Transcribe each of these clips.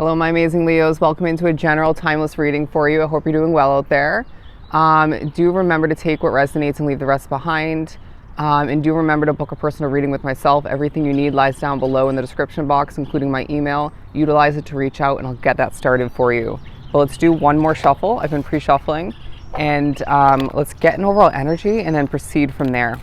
Hello, my amazing Leos. Welcome into a general timeless reading for you. I hope you're doing well out there. Do remember to take what resonates and leave the rest behind. And do remember to book a personal reading with myself. Everything you need lies down below in the description box, including my email. Utilize it to reach out and I'll get that started for you. But let's do one more shuffle. I've been pre-shuffling. And let's get an overall energy and then proceed from there.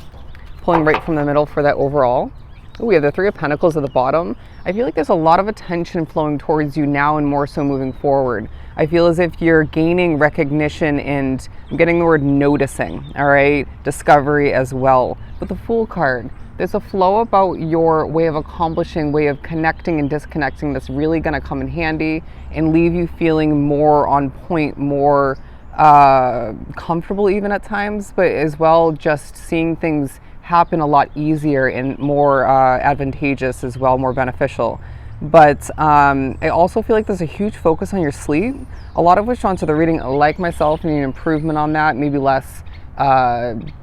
Pulling right from the middle for that overall. Ooh, we have the Three of Pentacles at the bottom. I feel like there's a lot of attention flowing towards you now and more so moving forward. I feel as if you're gaining recognition and I'm getting the word noticing, all right? Discovery as well. With the Fool card, there's a flow about your way of accomplishing, way of connecting and disconnecting that's really going to come in handy and leave you feeling more on point, more comfortable even at times, but as well just seeing things happen a lot easier and more advantageous as well, more beneficial. But I also feel like there's a huge focus on your sleep, a lot of which onto the reading, like myself, need an improvement on that, maybe less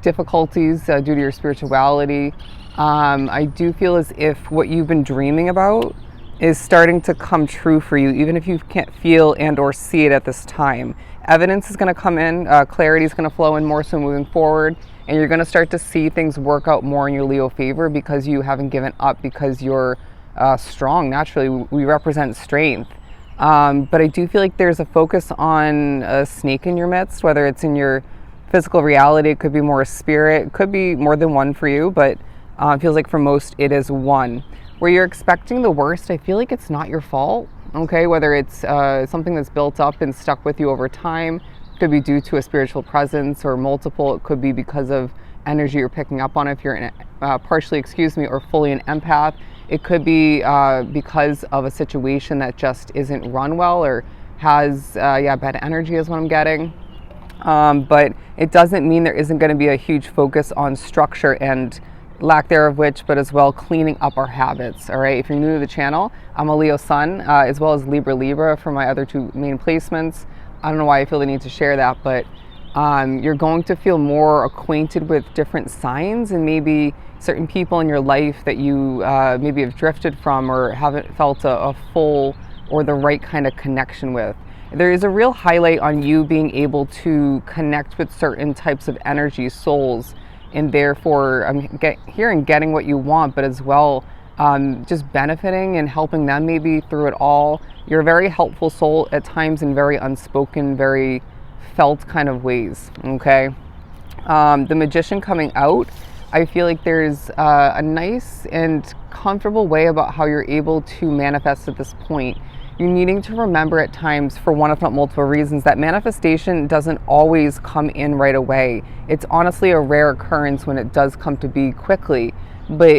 difficulties due to your spirituality. I do feel as if what you've been dreaming about is starting to come true for you, even if you can't feel and or see it at this time. Evidence is going to come in, clarity is going to flow in more so moving forward, and you're going to start to see things work out more in your Leo favor because you haven't given up, because you're strong. Naturally, we represent strength. But I do feel like there's a focus on a snake in your midst, whether it's in your physical reality, it could be more a spirit, it could be more than one for you, but it feels like for most it is one. Where you're expecting the worst, I feel like it's not your fault, okay? Whether it's something that's built up and stuck with you over time, it could be due to a spiritual presence or multiple, it could be because of energy you're picking up on if you're partially, or fully an empath. It could be because of a situation that just isn't run well or has bad energy is what I'm getting. But it doesn't mean there isn't going to be a huge focus on structure and lack thereof which, but as well cleaning up our habits. All right, if you're new to the channel, I'm a Leo Sun as well as Libra for my other two main placements. I don't know why I feel the need to share that, but you're going to feel more acquainted with different signs and maybe certain people in your life that you maybe have drifted from or haven't felt a full or the right kind of connection with. There is a real highlight on you being able to connect with certain types of energy, souls, and therefore getting what you want, but as well just benefiting and helping them maybe through it all. You're a very helpful soul at times in very unspoken, very felt kind of ways, okay? The Magician coming out, I feel like there's a nice and comfortable way about how you're able to manifest at this point. You're needing to remember at times, for one if not multiple reasons, that manifestation doesn't always come in right away. It's honestly a rare occurrence when it does come to be quickly, but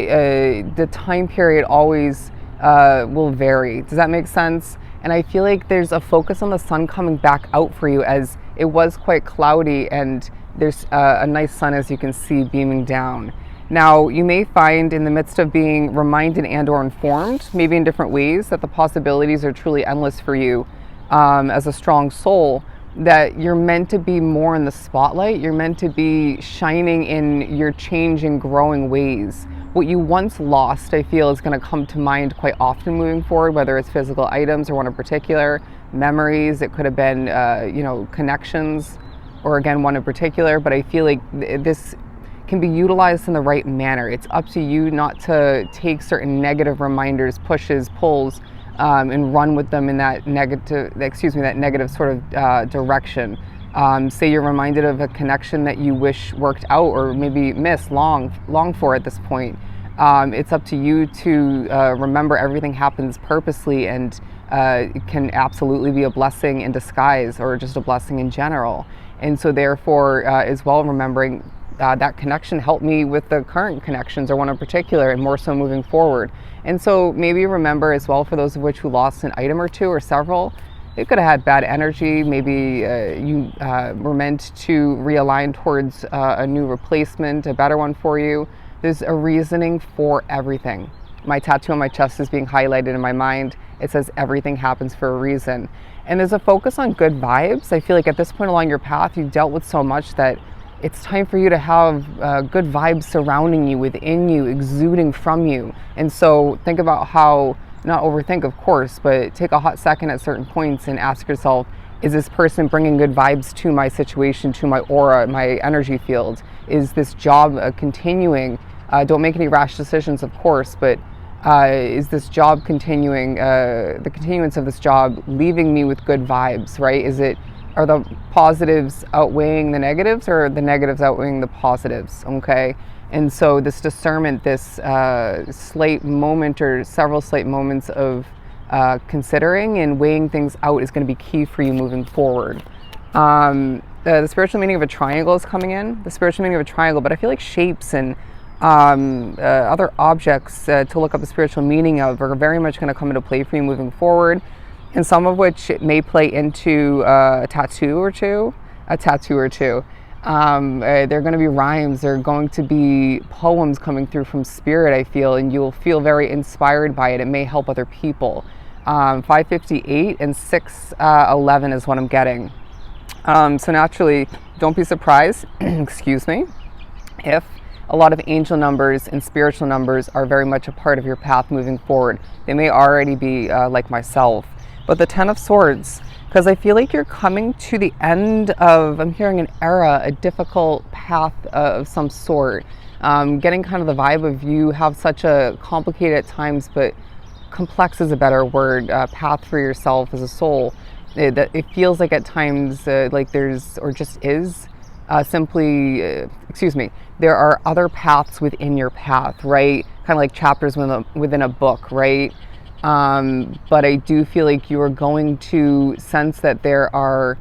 the time period always will vary. Does that make sense? And I feel like there's a focus on the sun coming back out for you, as it was quite cloudy and there's a nice sun, as you can see, beaming down. Now, you may find in the midst of being reminded and or informed, maybe in different ways, that the possibilities are truly endless for you as a strong soul, that you're meant to be more in the spotlight. You're meant to be shining in your changing, growing ways. What you once lost, I feel, is going to come to mind quite often moving forward, whether it's physical items or one in particular, memories. It could have been, connections, or again, one in particular. But I feel like this can be utilized in the right manner. It's up to you not to take certain negative reminders, pushes, pulls, and run with them in that negative sort of direction. Say you're reminded of a connection that you wish worked out or maybe missed long for at this point. It's up to you to remember everything happens purposely, and it can absolutely be a blessing in disguise or just a blessing in general. And so therefore, as well, remembering that connection helped me with the current connections, or one in particular, and more so moving forward. And so maybe remember as well, for those of which who lost an item or two or several, it could have had bad energy. Maybe you were meant to realign towards a new replacement, a better one for you. There's a reasoning for everything. My tattoo on my chest is being highlighted in my mind. It says everything happens for a reason. And there's a focus on good vibes. I feel like at this point along your path, you've dealt with so much that it's time for you to have good vibes surrounding you, within you, exuding from you. And so think about how not overthink, of course, but take a hot second at certain points and ask yourself, is this person bringing good vibes to my situation, to my aura, my energy field? Is this job continuing? Don't make any rash decisions, of course, but is this job continuing, the continuance of this job leaving me with good vibes, right? Are the positives outweighing the negatives, or the negatives outweighing the positives, okay? And so this discernment, this slight moment or several slight moments of considering and weighing things out is going to be key for you moving forward. The spiritual meaning of a triangle is coming in, the spiritual meaning of a triangle, but I feel like shapes and other objects to look up the spiritual meaning of are very much going to come into play for you moving forward, and some of which it may play into a tattoo or two. They're going to be rhymes, they're going to be poems coming through from spirit, I feel, and you'll feel very inspired by it. It may help other people. 558 and 611 is what I'm getting. So naturally, don't be surprised, excuse me, if a lot of angel numbers and spiritual numbers are very much a part of your path moving forward. They may already be like myself. But the 10 of Swords, because I feel like you're coming to the end of, I'm hearing an era, a difficult path of some sort. Getting kind of the vibe of you have such a complicated at times, but complex is a better word, path for yourself as a soul. It feels like at times like there's, or just is, there are other paths within your path, right? Kind of like chapters within a book, right? But I do feel like you are going to sense that there are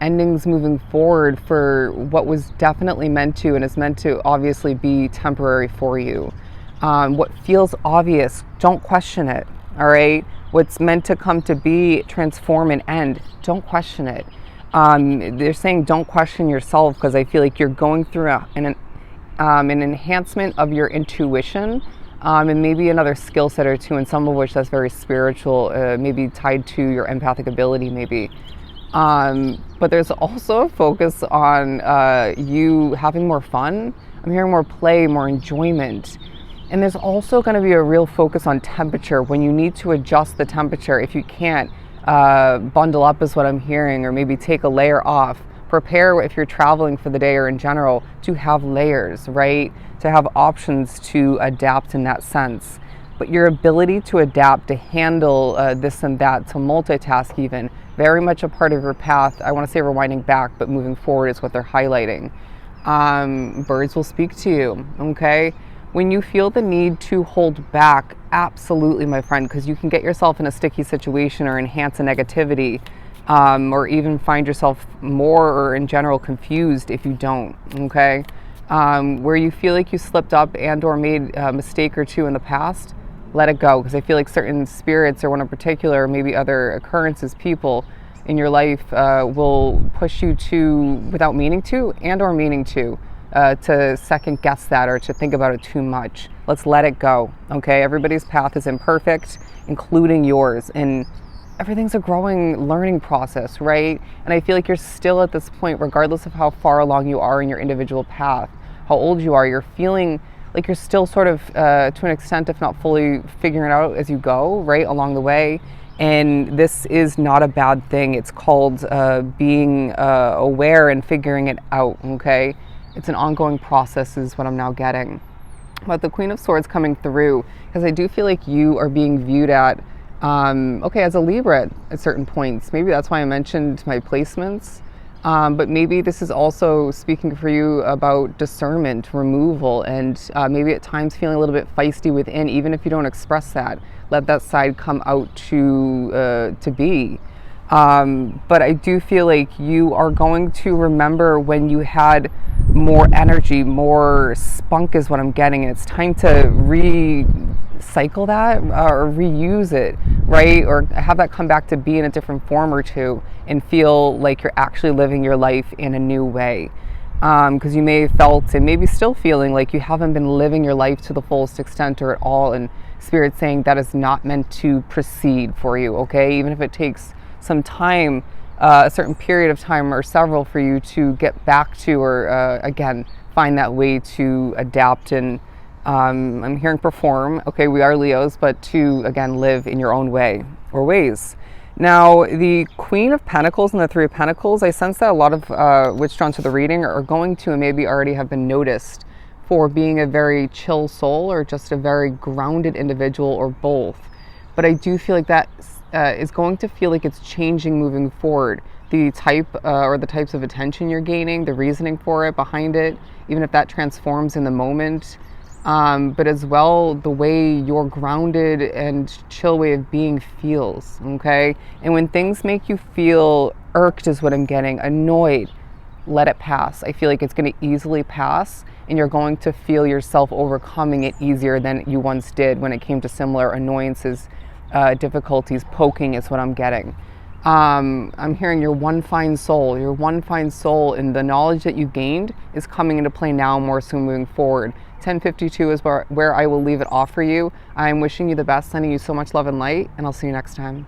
endings moving forward for what was definitely meant to, and is meant to obviously be temporary for you. What feels obvious, don't question it, all right? What's meant to come to be, transform, and end, don't question it. They're saying don't question yourself, because I feel like you're going through an enhancement of your intuition, and maybe another skill set or two, and some of which that's very spiritual, maybe tied to your empathic ability maybe. But there's also a focus on you having more fun. I'm hearing more play, more enjoyment. And there's also going to be a real focus on temperature when you need to adjust the temperature. If you can't, bundle up is what I'm hearing, or maybe take a layer off. Prepare, if you're traveling for the day or in general, to have layers, right? To have options to adapt in that sense. But your ability to adapt, to handle this and that, to multitask even, very much a part of your path. I want to say rewinding back, but moving forward is what they're highlighting. Birds will speak to you, okay? When you feel the need to hold back, absolutely, my friend, because you can get yourself in a sticky situation or enhance a negativity, or even find yourself more or in general confused if you don't, okay? Where you feel like you slipped up and or made a mistake or two in the past, let it go, because I feel like certain spirits, or one in particular, maybe other occurrences, people in your life will push you to, without meaning to and or meaning to second guess that or to think about it too much. Let's let it go, okay? Everybody's path is imperfect, including yours, and everything's a growing, learning process, right? And I feel like you're still at this point, regardless of how far along you are in your individual path, how old you are, you're feeling like you're still sort of, to an extent, if not fully, figuring it out as you go, right, along the way. And this is not a bad thing. It's called being aware and figuring it out, okay? It's an ongoing process is what I'm now getting. But the Queen of Swords coming through, because I do feel like you are being viewed at, as a Libra at certain points. Maybe that's why I mentioned my placements. But maybe this is also speaking for you about discernment, removal, and maybe at times feeling a little bit feisty within, even if you don't express that. Let that side come out to be. But I do feel like you are going to remember when you had more energy, more spunk is what I'm getting, and it's time to recycle that or reuse it, right? Or have that come back to be in a different form or two and feel like you're actually living your life in a new way. Because you may have felt and maybe still feeling like you haven't been living your life to the fullest extent or at all, and Spirit saying that is not meant to proceed for you, okay? Even if it takes some time, a certain period of time or several for you to get back to, or again, find that way to adapt and I'm hearing perform. Okay, we are Leos, but to, again, live in your own way or ways. Now, the Queen of Pentacles and the Three of Pentacles, I sense that a lot of witch drawn to the reading are going to and maybe already have been noticed for being a very chill soul or just a very grounded individual or both. But I do feel like that is going to feel like it's changing moving forward. The type or the types of attention you're gaining, the reasoning for it, behind it, even if that transforms in the moment. But as well, the way your grounded and chill way of being feels, okay? And when things make you feel irked is what I'm getting, annoyed, let it pass. I feel like it's going to easily pass, and you're going to feel yourself overcoming it easier than you once did when it came to similar annoyances, difficulties. Poking is what I'm getting. I'm hearing your one fine soul, and the knowledge that you gained is coming into play now more so moving forward. 10:52 is where I will leave it off for you. I'm wishing you the best, sending you so much love and light, and I'll see you next time.